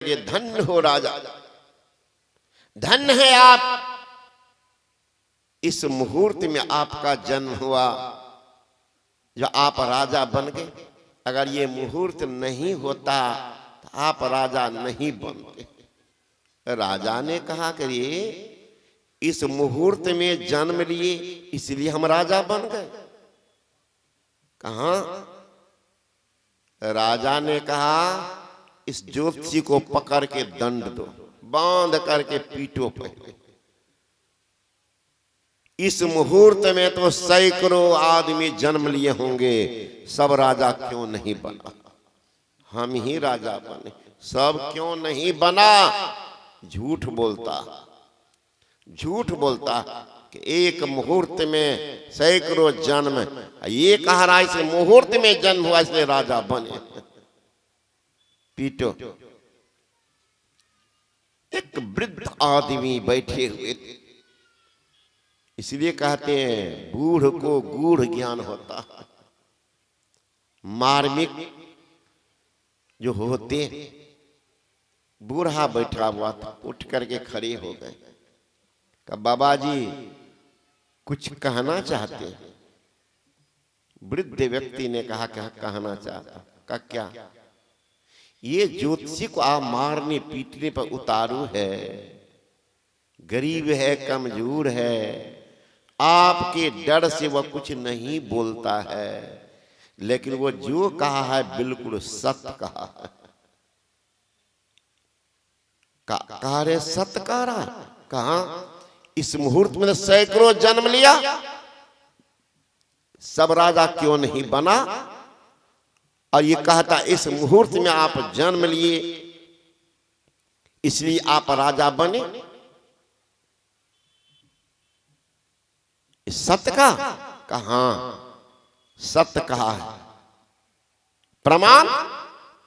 ये धन्य हो राजा, धन्य है आप, इस मुहूर्त में आपका जन्म हुआ जो आप राजा बन गए। अगर ये मुहूर्त नहीं होता तो आप राजा नहीं बनते। राजा ने कहा करिए इस मुहूर्त में जन्म लिए इसलिए हम राजा बन गए। कहा राजा ने कहा इस ज्योतिषी को पकड़ के दंड दो, बांध करके पीटो पे। इस मुहूर्त में तो सैकड़ों आदमी जन्म लिए होंगे, सब राजा क्यों नहीं बना? हम ही राजा बने, सब क्यों नहीं बना? झूठ बोलता, झूठ बोलता कि एक मुहूर्त में सैकड़ों जन्म, ये कह रहा है इस मुहूर्त में जन्म हुआ इसलिए राजा बने। पीटो। एक वृद्ध आदमी बैठे हुए थे, इसलिए कहते हैं बूढ़ को गूढ़ ज्ञान होता। मार्मिक जो होते, बूढ़ा बैठा हुआ था, उठ करके खड़े हो गए। कहा बाबा जी कुछ कहना चाहते हैं? वृद्ध व्यक्ति ने कहा कहना चाहता। कहा क्या? ये ज्योतिषी को आप मारने पीटने पर उतारू है, गरीब है, कमजोर है, आपके डर से वह कुछ नहीं बोलता है, लेकिन वो जो कहा है बिल्कुल सत्य कहा है। कहा रे सत्य कह रहा? कहा इस मुहूर्त में सैकड़ों जन्म लिया, सब राजा क्यों नहीं बना? और ये कहता इस मुहूर्त में आप जन्म लिए इसलिए आप राजा बने। सत्य का? कहा सत्य कहा है। प्रमाण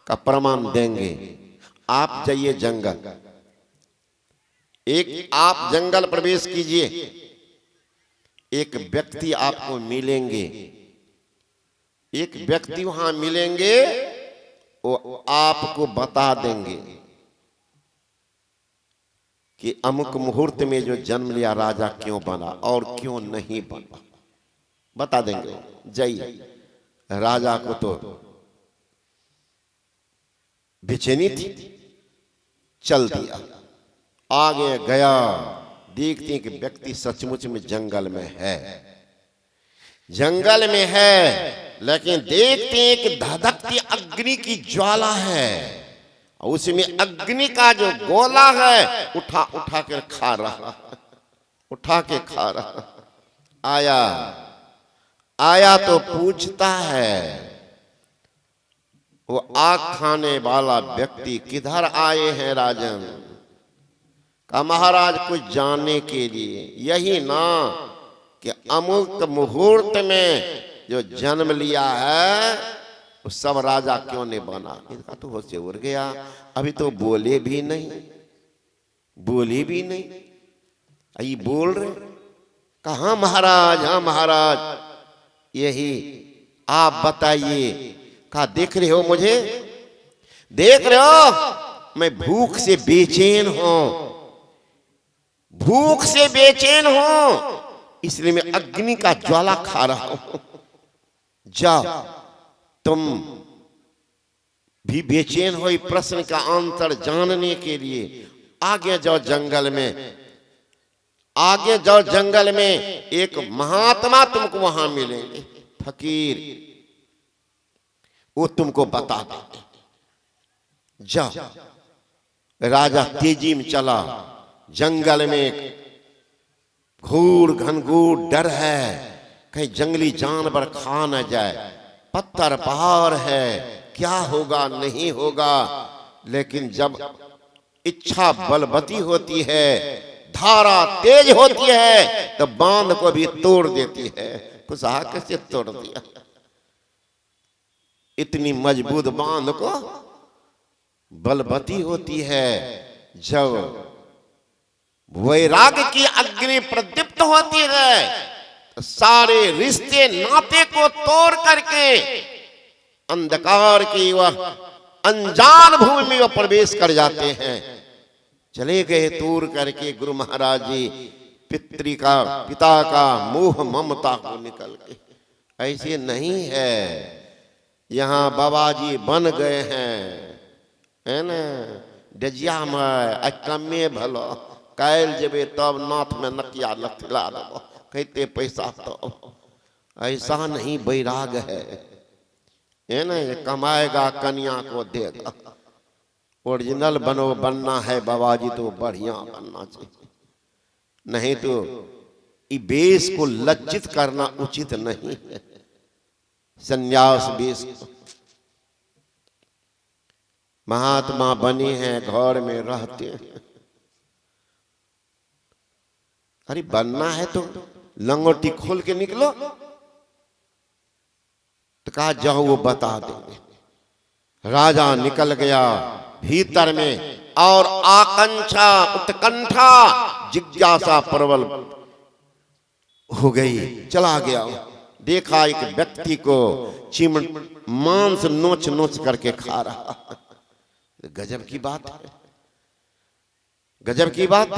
का? प्रमाण देंगे। आप जाइए जंगल, एक आप जंगल प्रवेश कीजिए, एक व्यक्ति आपको मिलेंगे, एक व्यक्ति वहां मिलेंगे, वो आपको बता देंगे कि अमुक मुहूर्त में जो जन्म लिया राजा क्यों बना और क्यों नहीं बना, बता देंगे। जाइए। राजा को तो बेचैनी थी, चल दिया, आगे गया, देखते हैं कि व्यक्ति सचमुच में जंगल में है, जंगल में है, लेकिन देखते हैं कि धधकती अग्नि की ज्वाला है, उसमें अग्नि का जो गोला है उठा उठा कर खा रहा, उठा के खा रहा। आया आया तो पूछता है वो आग खाने वाला व्यक्ति किधर आए हैं राजन? कहा महाराज कुछ जानने के लिए, यही ना कि अमुक मुहूर्त में जो जन्म लिया है वो सब राजा क्यों नहीं बना? इसका तो होश उड़ गया, अभी तो बोले भी नहीं, बोले भी नहीं, अभी बोल रहे। कहा महाराज? हाँ महाराज यही, आप बताइए। कहा देख रहे हो मुझे, देख रहे हो मैं भूख से बेचैन हूं, भूख से बेचैन हूं, इसलिए मैं अग्नि का ज्वाला खा रहा हूं। जाओ तुम भी बेचैन हो प्रश्न का आंसर जानने के लिए, आगे जाओ जंगल में, आगे जाओ जंगल में, एक महात्मा तुमको वहां मिलेंगे, फकीर, वो तुमको बता देंगे। जाओ। राजा तेजी में चला, जंगल में घूर घनघूर डर है, कहीं जंगली जानवर खा न जाए, पत्थर पहाड़ है, क्या होगा नहीं होगा। लेकिन जब इच्छा बलवती होती है, धारा तेज होती है, तो बांध को भी तोड़ देती है। कुछ कैसे तोड़ दिया? इतनी मजबूत बांध को बलवती होती है। जब वैराग्य की अग्नि प्रदीप्त होती है, तो सारे रिश्ते नाते को तोड़ करके अंधकार की वह अनजान भूमि में वो प्रवेश कर जाते हैं। चले गए दूर करके गुरु महाराज जी पिता का मोह ममता को निकल के। ऐसे नहीं है, यहाँ बाबा जी बन गए हैं, है ना। डजिया में अकमे भलो कैल जेबे तब नाथ में नकिया लथिला दबो कहते पैसा तो। ऐसा नहीं बैराग है ना। ये कमाएगा कन्या को देगा। ओरिजिनल बनना है बाबा जी तो बढ़िया बनना चाहिए, नहीं तो इस बेस को लज्जित करना उचित नहीं है। संन्यास बेस महात्मा बने हैं, घर में रहते हैं। अरे बनना है तो लंगोटी खोल के निकलो, तो कहा जाओ वो बता देंगे। राजा निकल गया भीतर में, और आकांक्षा उत्कंठा जिज्ञासा प्रबल हो गई। चला गया, देखा एक व्यक्ति को चिमन मांस नोच नोच करके खा रहा। गजब की बात है, गजब की बात।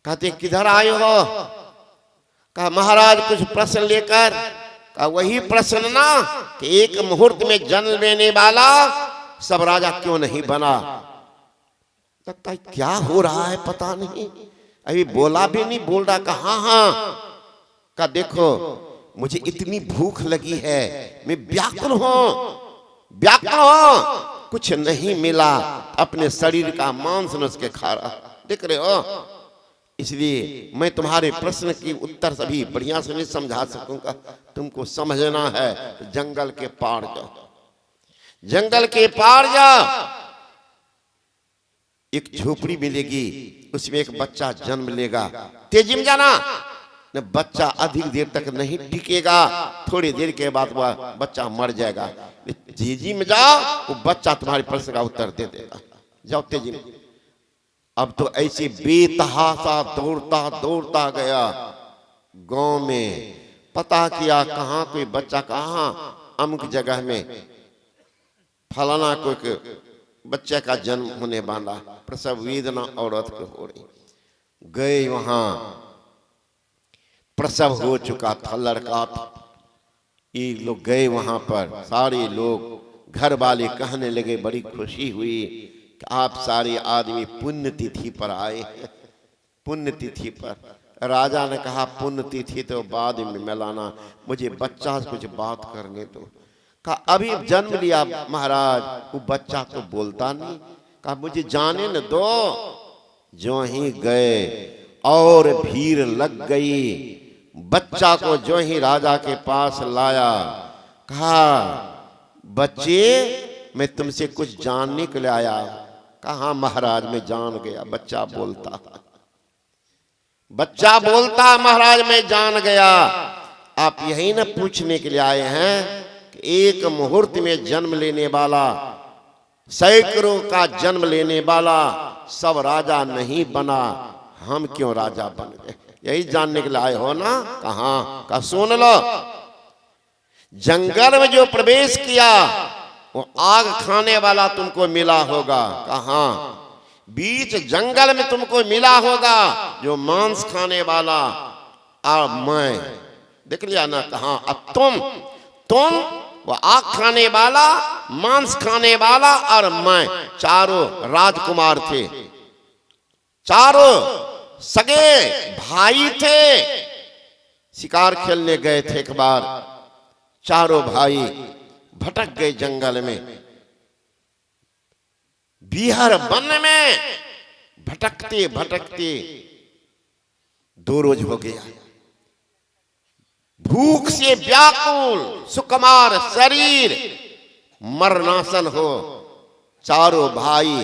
कहते किधर आए हो? कहा महाराज कुछ प्रश्न लेकर। कहा वही प्रश्न ना कि एक मुहूर्त में जन्म लेने वाला सब राजा क्यों नहीं बना। लगता है क्या हो रहा है पता नहीं, अभी बोला भी नहीं, बोल रहा। कहा हाँ। का देखो मुझे इतनी भूख लगी है, मैं व्याकुल हूं, कुछ नहीं मिला, अपने शरीर का मांस नोच के खा रहा। देख रहे हो, इसलिए मैं तुम्हारे प्रश्न की उत्तर सभी बढ़िया से नहीं समझा सकूंगा। तुमको समझना है तो जंगल के पार जाओ, जंगल के पार जाओ। एक झोपड़ी मिलेगी, उसमें एक बच्चा जन्म लेगा। तेजी में जाना, न बच्चा अधिक देर तक नहीं टिकेगा, थोड़ी देर के बाद वह बच्चा मर जाएगा। तेजी में जाओ, वो बच्चा तुम्हारे प्रश्न का उत्तर दे देगा। जाओ तेजी में। अब तो ऐसे बेतहासा दौड़ता दौड़ता गया गांव में, पता किया कहाँ कोई बच्चा, कहाँ अमुक जगह में फलाना कोई बच्चे का जन्म होने वाला, प्रसव वेदना औरत को हो रही। गए वहां, प्रसव हो चुका था, लड़का था। ये लोग गए वहां पर, सारे लोग घर वाले कहने लगे, बड़ी खुशी हुई कि आप सारे आदमी पुण्य तिथि पर आए। पुण्य तिथि पर राजा ने कहा पुण्य तिथि तो बाद में मिलाना, मुझे बच्चा से कुछ बात करने दो। कहा अभी जन्म लिया महाराज, वो बच्चा तो बोलता नहीं। कहा मुझे जाने न दो। जो ही गए और भीड़ लग गई। बच्चा को जो ही राजा के पास लाया, कहा बच्चे मैं तुमसे कुछ जानने के लिए आया। कहा महाराज मैं जान गया। बच्चा बोलता, बच्चा बोलता महाराज मैं जान गया। आप यही न पूछने के लिए आए हैं कि एक मुहूर्त में जन्म लेने वाला, सैकड़ों का जन्म लेने वाला सब राजा नहीं बना, हम क्यों राजा बन गए, यही जानने के लिए आए हो ना। कहाँ का सुन लो, जंगल में जो प्रवेश किया वो आग खाने वाला तुमको मिला होगा। कहाँ बीच जंगल में तुमको मिला होगा जो मांस खाने वाला। और मैं देख लिया ना, कहाँ अब तुम वो आग खाने वाला, मांस खाने वाला, और मैं, चारों राजकुमार थे, चारों सगे भाई थे। शिकार खेलने गए थे एक बार, चारों भाई भटक गए जंगल में, बिहार वन में भटकते भटकते 2 रोज हो गया। भूख से व्याकुल सुकुमार शरीर मरनासन हो, चारों भाई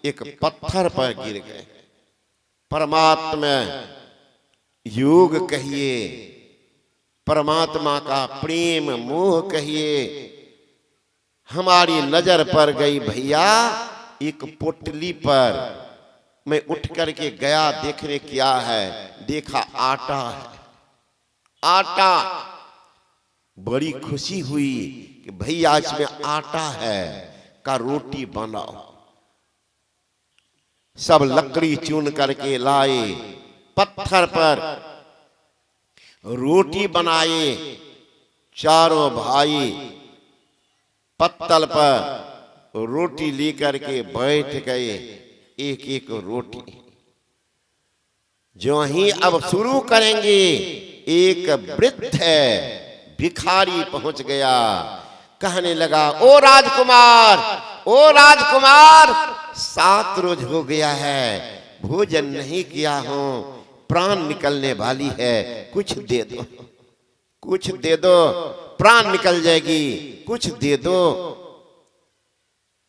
एक पत्थर पर गिर गए। परमात्मा योग कहिए, परमात्मा का प्रेम मोह कहिए, हमारी नजर पर गई भैया एक पोटली पर। मैं उठ करके गया देखने क्या है, देखा आटा है, आटा। बड़ी खुशी हुई कि भैया इसमें आटा है, का रोटी बनाओ। सब लकड़ी चुन करके लाए, पत्थर पर रोटी बनाए। चारों भाई पत्तल पर रोटी लेकर के बैठ गए, एक एक रोटी। जो ही अब शुरू करेंगे, एक वृद्ध भिखारी पहुंच गया, कहने लगा, ओ राजकुमार, ओ राजकुमार, 7 रोज हो गया है, भोजन नहीं किया हूं, प्राण निकलने वाली है, कुछ दे दो, कुछ दे दो, प्राण निकल जाएगी, कुछ दे दो।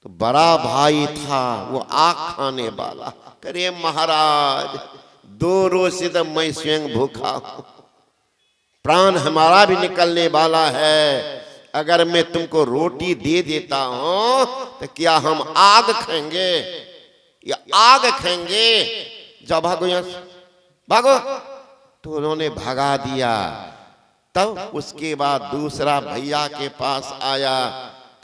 तो बड़ा भाई था, वो आग खाने वाला, करे महाराज 2 रोज से तो मैं स्वयं भूखा हूं, प्राण हमारा भी निकलने वाला है। अगर मैं तुमको रोटी दे देता हूं तो क्या हम आग खाएंगे या आग खाएंगे? जाओ भागो यहां से, भागो। तो उन्होंने भगा दिया। तब उसके बाद दूसरा भैया के पास आया,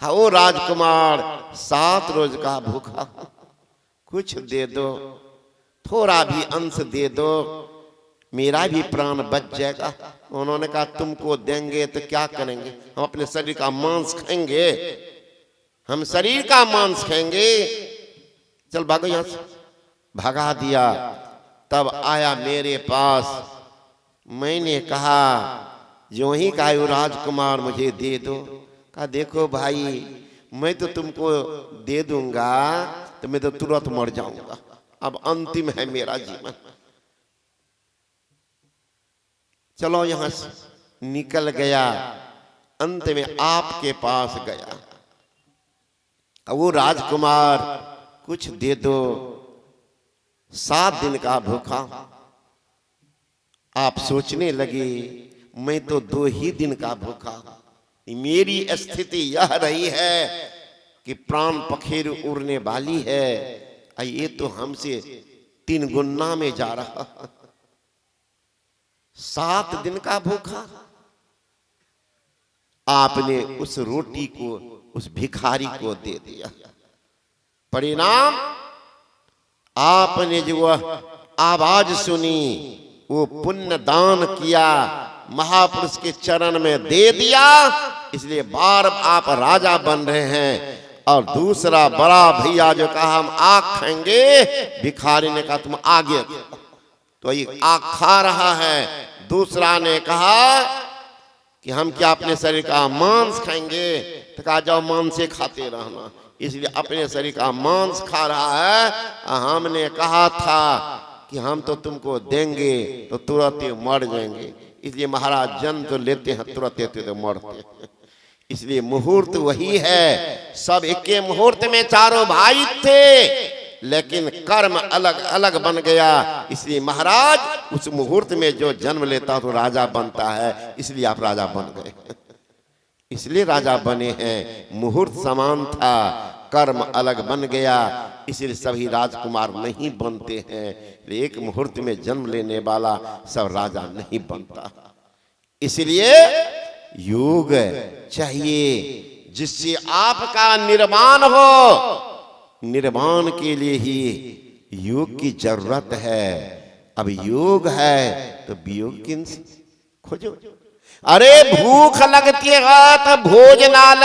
कहा, ओ राजकुमार, 7 रोज का भूखा, कुछ दे दो, थोड़ा भी अंश दे दो, मेरा भी प्राण बच जाएगा। उन्होंने कहा, तुमको देंगे तो क्या करेंगे? हम अपने शरीर का मांस खाएंगे, हम शरीर का मांस खाएंगे, चल भागो यहां से। भगा दिया। तब आया मेरे पास, मैंने कहा, जो ही कहा, राजकुमार मुझे दे दो। कहा, देखो भाई, मैं तो तुमको दे दूंगा तो मैं तो तुरंत मर जाऊंगा, अब अंतिम है मेरा जीवन, चलो यहां से। निकल गया, अंत में आपके पास गया। वो राजकुमार, कुछ दे दो, 7 दिन का भूखा। आप सोचने लगे, मैं तो 2 ही दिन का भूखा, मेरी स्थिति यह रही है कि प्राण पखेरु उड़ने वाली है, ये तो हमसे 3 गुना में जा रहा। 7 दिन का भूखा। आपने उस रोटी को उस भिखारी को दे दिया। परिणाम, आपने जो वह आवाज सुनी, वो पुण्य दान किया, महापुरुष के चरण में दे दिया, इसलिए बार आप राजा बन रहे हैं। और दूसरा बड़ा भैया जो कहा, हम आग खाएंगे, भिखारी ने कहा, तुम आगे, तो ये आग खा रहा है। दूसरा ने कहा कि हम क्या अपने शरीर का मांस खाएंगे? तो कहा, जाओ मांस से खाते रहना, इसलिए अपने शरीर का मांस खा रहा है। हमने कहा था कि हम तो तुमको देंगे तो तुरंत ही मर जाएंगे, इसलिए महाराज जन्म तो लेते हैं, तुरंत लेते तो मरते हैं। इसलिए मुहूर्त वही है, सब एक मुहूर्त में चारों भाई थे, लेकिन कर्म अलग अलग बन गया। इसलिए महाराज उस मुहूर्त में जो जन्म लेता तो राजा बनता है, इसलिए आप राजा बन गए, इसलिए राजा बने हैं। मुहूर्त समान था, कर्म अलग बन गया, इसलिए सभी राजकुमार नहीं बनते हैं। एक मुहूर्त में जन्म लेने वाला सब राजा नहीं बनता। इसलिए योग चाहिए, जिससे आपका निर्माण हो। निर्माण के लिए ही योग की जरूरत है। अब योग है तो वियोग किन खोजो। अरे भूख लगती है तो भोजनालय